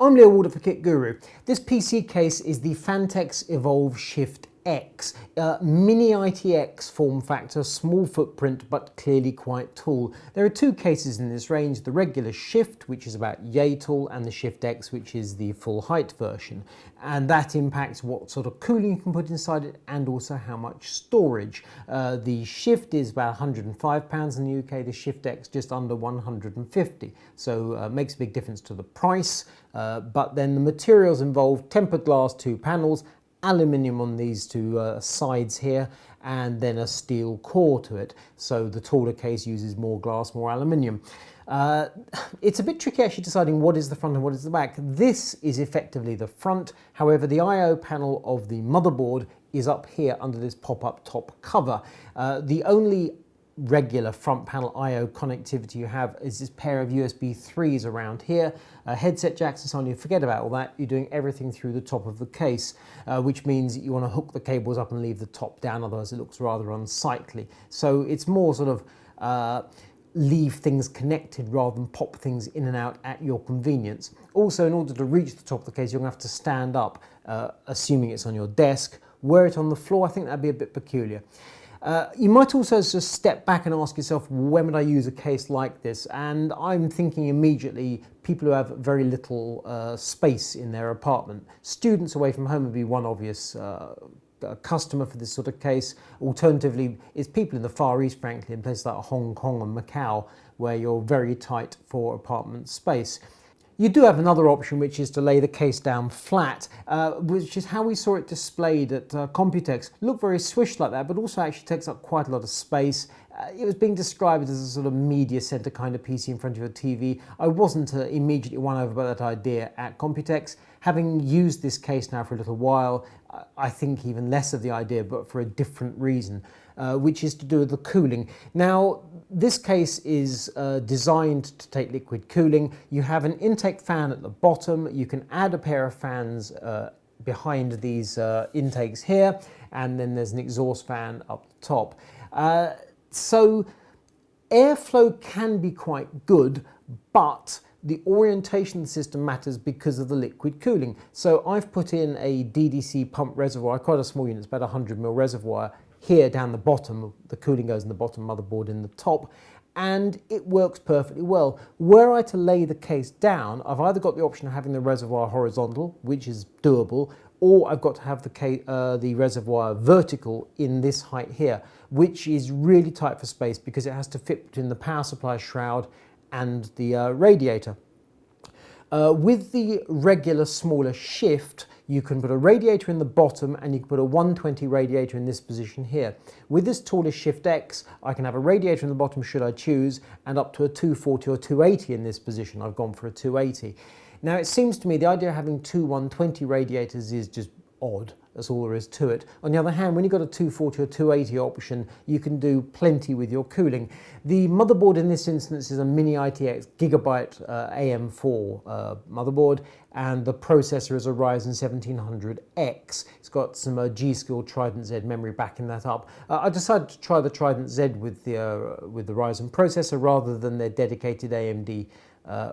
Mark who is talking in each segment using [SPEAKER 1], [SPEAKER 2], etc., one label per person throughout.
[SPEAKER 1] I'm Leo Walder for Kit Guru. This PC case is the Phanteks Evolv Shift X, mini ITX form factor, small footprint but clearly quite tall. There are two cases in this range, the regular Shift, which is about yay tall, and the Shift X, which is the full height version. And that impacts what sort of cooling you can put inside it and also how much storage. The Shift is about £105 in the UK, the Shift X just under 150. So makes a big difference to the price, but then the materials involved: tempered glass 2 panels, aluminium on these two sides here, and then a steel core to it. So the taller case uses more glass, more aluminium. It's a bit tricky actually deciding what is the front and what is the back. This is effectively the front. However, the I/O panel of the motherboard is up here under this pop-up top cover. The only regular front panel I/O connectivity you have is this pair of USB 3s around here. Headset jacks and so on, you forget about all that. You're doing everything through the top of the case, which means you want to hook the cables up and leave the top down, otherwise it looks rather unsightly. So it's more sort of leave things connected rather than pop things in and out at your convenience. Also, in order to reach the top of the case, you're going to have to stand up, assuming it's on your desk. Wear it on the floor, I think that'd be a bit peculiar. You might also just step back and ask yourself, when would I use a case like this? And I'm thinking immediately people who have very little space in their apartment. Students away from home would be one obvious customer for this sort of case. Alternatively, it's people in the Far East, frankly, in places like Hong Kong and Macau, where you're very tight for apartment space. You do have another option, which is to lay the case down flat, which is how we saw it displayed at Computex. Looked very swish like that, but also actually takes up quite a lot of space. It was being described as a sort of media center kind of PC in front of your TV. I wasn't immediately won over by that idea at Computex. Having used this case now for a little while, I think even less of the idea, but for a different reason, which is to do with the cooling. Now, this case is designed to take liquid cooling. You have an intake fan at the bottom. You can add a pair of fans behind these intakes here, and then there's an exhaust fan up the top. So airflow can be quite good, but the orientation of the system matters because of the liquid cooling. So I've put in a DDC pump reservoir, quite a small unit, it's about 100mm reservoir, here down the bottom. The cooling goes in the bottom, motherboard in the top, and it works perfectly well. Were I to lay the case down, I've either got the option of having the reservoir horizontal, which is doable, or I've got to have the reservoir vertical in this height here, which is really tight for space because it has to fit between the power supply shroud and the radiator. With the regular smaller Shift, you can put a radiator in the bottom and you can put a 120 radiator in this position here. With this taller Shift X, I can have a radiator in the bottom should I choose, and up to a 240 or 280 in this position. I've gone for a 280. Now, it seems to me the idea of having two 120 radiators is just odd. That's all there is to it. On the other hand, when you've got a 240 or 280 option, you can do plenty with your cooling. The motherboard in this instance is a mini ITX Gigabyte AM4 motherboard, and the processor is a Ryzen 1700X. It's got some G-Skill Trident Z memory backing that up. I decided to try the Trident Z with the Ryzen processor rather than their dedicated AMD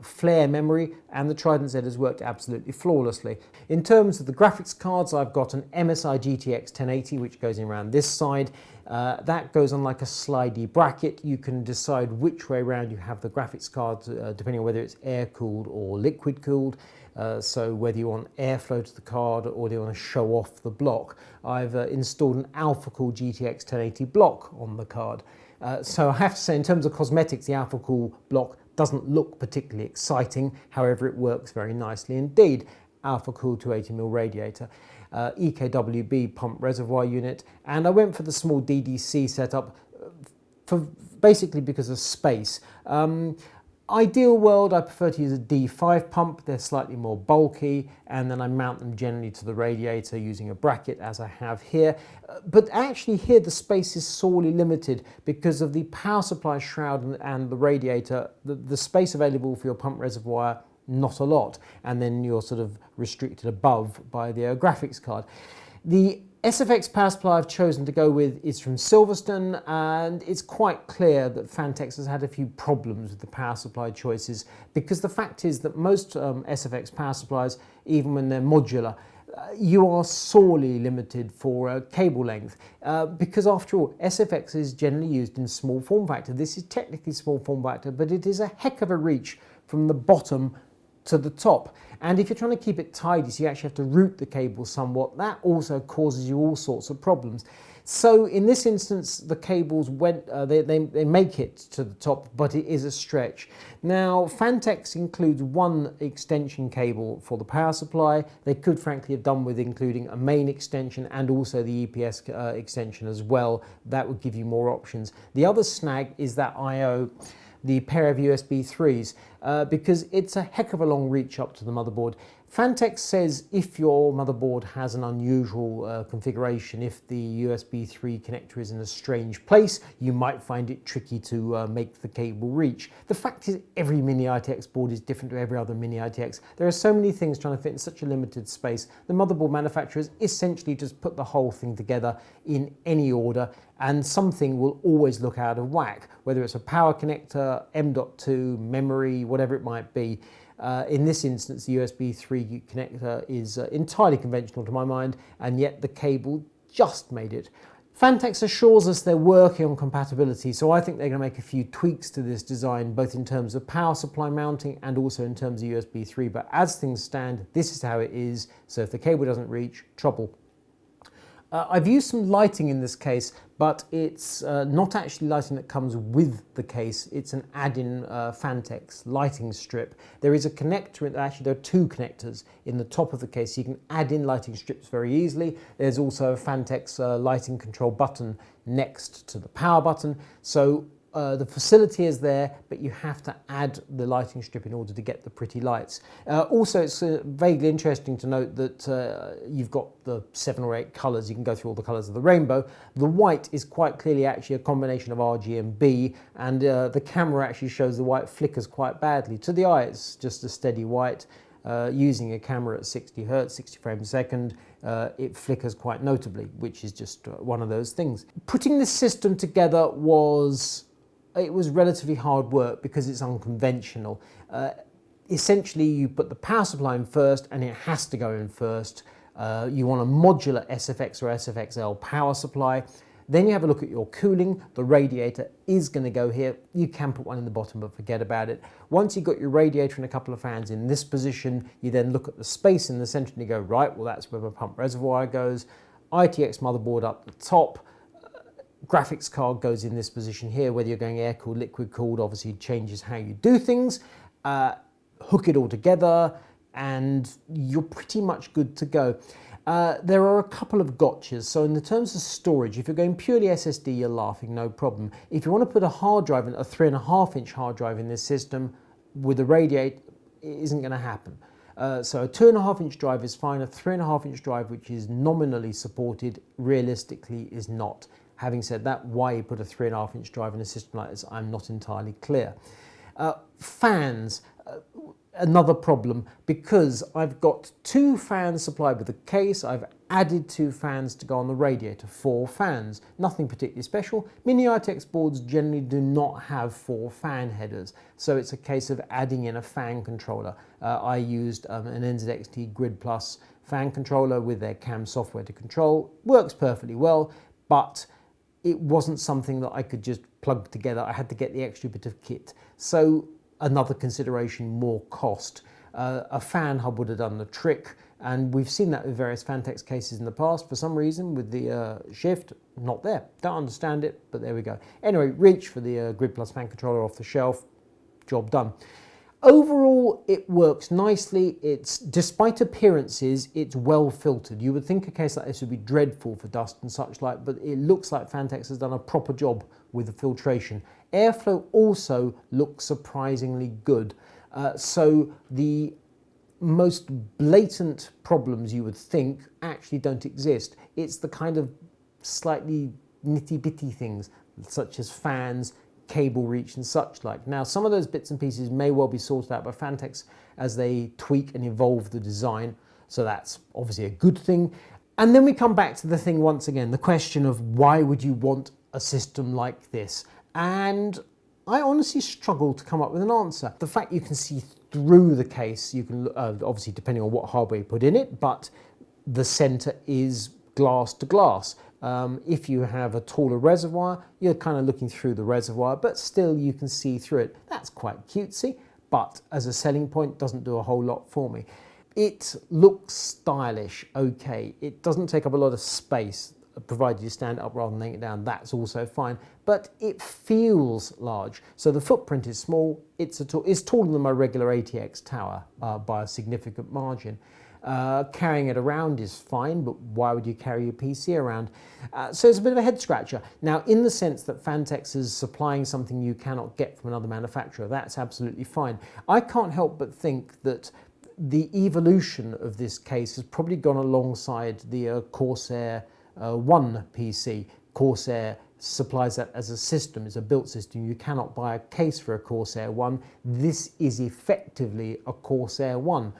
[SPEAKER 1] Flare memory, and the Trident Z has worked absolutely flawlessly. In terms of the graphics cards, I've got an MSI GTX 1080 which goes in around this side. That goes on like a slidey bracket. You can decide which way around you have the graphics cards depending on whether it's air cooled or liquid cooled. So whether you want airflow to the card or do you want to show off the block. I've installed an Alpha Cool GTX 1080 block on the card. So I have to say, in terms of cosmetics, the Alpha Cool block doesn't look particularly exciting, however it works very nicely indeed. Alpha Cool 280mm radiator, EKWB pump reservoir unit, and I went for the small DDC setup for basically because of space. Ideal world, I prefer to use a D5 pump. They're slightly more bulky, and then I mount them generally to the radiator using a bracket as I have here. But actually here the space is sorely limited because of the power supply shroud and the radiator. The space available for your pump reservoir, not a lot, and then you're sort of restricted above by the graphics card. The SFX power supply I've chosen to go with is from Silverstone, and it's quite clear that Phanteks has had a few problems with the power supply choices, because the fact is that most SFX power supplies, even when they're modular, you are sorely limited for cable length, because after all, SFX is generally used in small form factor. This is technically small form factor, but it is a heck of a reach from the bottom to the top. And if you're trying to keep it tidy, so you actually have to route the cable somewhat, that also causes you all sorts of problems. So in this instance, the cables they make it to the top, but it is a stretch. Now, Phanteks includes one extension cable for the power supply. They could frankly have done with including a main extension and also the EPS extension as well. That would give you more options. The other snag is that I/O, the pair of USB 3s, because it's a heck of a long reach up to the motherboard. Phanteks says if your motherboard has an unusual configuration, if the USB 3 connector is in a strange place, you might find it tricky to make the cable reach. The fact is, every mini ITX board is different to every other mini ITX. There are so many things trying to fit in such a limited space. The motherboard manufacturers essentially just put the whole thing together in any order, and something will always look out of whack, whether it's a power connector, M.2, memory, whatever it might be. In this instance, the USB 3 connector is entirely conventional to my mind, and yet the cable just made it. Phanteks assures us they're working on compatibility, so I think they're going to make a few tweaks to this design, both in terms of power supply mounting and also in terms of USB 3. But as things stand, this is how it is, so if the cable doesn't reach, trouble. I've used some lighting in this case, but it's not actually lighting that comes with the case. It's an add-in Phanteks lighting strip. There is a connector, actually there are two connectors in the top of the case. You can add in lighting strips very easily. There's also a Phanteks lighting control button next to the power button. So the facility is there, but you have to add the lighting strip in order to get the pretty lights. Also, it's vaguely interesting to note that you've got the 7 or 8 colours. You can go through all the colours of the rainbow. The white is quite clearly actually a combination of RG and B, and the camera actually shows the white flickers quite badly. To the eye, it's just a steady white. Using a camera at 60 Hertz, 60 frames a second, it flickers quite notably, which is just one of those things. Putting this system together was relatively hard work because it's unconventional. Essentially, you put the power supply in first, and it has to go in first. You want a modular SFX or SFXL power supply. Then you have a look at your cooling. The radiator is going to go here. You can put one in the bottom, but forget about it. Once you've got your radiator and a couple of fans in this position, you then look at the space in the center and you go, right, well, that's where my pump reservoir goes. ITX motherboard up the top. Graphics card goes in this position here. Whether you're going air-cooled, liquid-cooled, obviously changes how you do things. Hook it all together, and you're pretty much good to go. There are a couple of gotchas. So in the terms of storage, if you're going purely SSD, you're laughing, no problem. If you want to put a hard drive, a 3.5-inch hard drive in this system with a radiator, it isn't going to happen. So a 2.5-inch drive is fine. A 3.5-inch drive, which is nominally supported, realistically is not. Having said that, why you put a 3.5-inch drive in a system like this, I'm not entirely clear. Fans, another problem, because I've got 2 fans supplied with a case. I've added 2 fans to go on the radiator, 4 fans. Nothing particularly special. Mini ITX boards generally do not have 4 fan headers, so it's a case of adding in a fan controller. I used an NZXT Grid Plus fan controller with their CAM software to control. Works perfectly well, but it wasn't something that I could just plug together. I had to get the extra bit of kit. So another consideration, more cost. A fan hub would have done the trick, and we've seen that with various Phanteks cases in the past. For some reason, with the shift, not there. Don't understand it, but there we go. Anyway, reach for the Grid Plus fan controller off the shelf. Job done. Overall, it works nicely. Despite appearances, it's well filtered. You would think a case like this would be dreadful for dust and such like, but it looks like Phanteks has done a proper job with the filtration. Airflow also looks surprisingly good. So the most blatant problems you would think actually don't exist. It's the kind of slightly nitty-bitty things, such as fans, cable reach and such like. Now, some of those bits and pieces may well be sorted out by Phanteks as they tweak and evolve the design, so that's obviously a good thing. And then we come back to the thing once again, the question of why would you want a system like this? And I honestly struggle to come up with an answer. The fact you can see through the case, you can obviously depending on what hardware you put in it, but the center is glass to glass. If you have a taller reservoir, you're kind of looking through the reservoir, but still you can see through it. That's quite cutesy, but as a selling point, doesn't do a whole lot for me. It looks stylish, okay. It doesn't take up a lot of space, provided you stand up rather than laying it down, that's also fine. But it feels large. So the footprint is small, it's taller than my regular ATX tower by a significant margin. Carrying it around is fine, but why would you carry your PC around? So it's a bit of a head scratcher. Now, in the sense that Phanteks is supplying something you cannot get from another manufacturer, that's absolutely fine. I can't help but think that the evolution of this case has probably gone alongside the Corsair 1 PC. Corsair supplies that as a system, it's a built system. You cannot buy a case for a Corsair 1. This is effectively a Corsair 1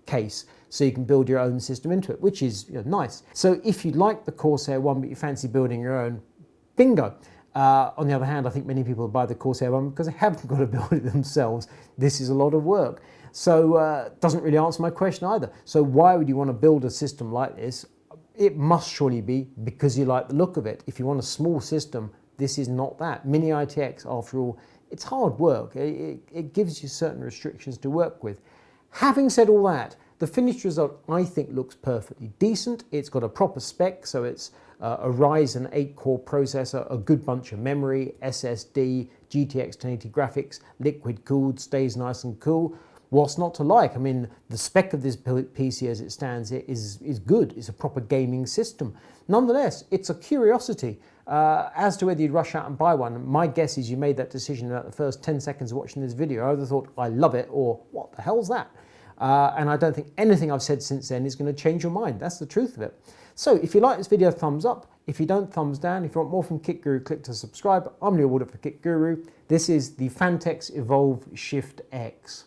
[SPEAKER 1] case, so you can build your own system into it, which is nice. So if you like the Corsair 1 but you fancy building your own, bingo. On the other hand, I think many people buy the Corsair 1 because they haven't got to build it themselves. This is a lot of work. So doesn't really answer my question either. So why would you want to build a system like this? It must surely be because you like the look of it. If you want a small system, this is not that. Mini ITX, after all, it's hard work. It gives you certain restrictions to work with. Having said all that, the finished result I think looks perfectly decent. It's got a proper spec, so it's a Ryzen 8-core processor, a good bunch of memory, SSD, GTX 1080 graphics, liquid cooled, stays nice and cool. What's not to like? I mean, the spec of this PC as it stands here is good. It's a proper gaming system. Nonetheless, it's a curiosity. As to whether you'd rush out and buy one, my guess is you made that decision about the first 10 seconds of watching this video. I either thought, I love it, or what the hell's that? And I don't think anything I've said since then is going to change your mind. That's the truth of it. So if you like this video, thumbs up. If you don't, thumbs down. If you want more from Kit Guru, click to subscribe. I'm Neil Woodard for Kit Guru. This is the Phanteks Evolv Shift X.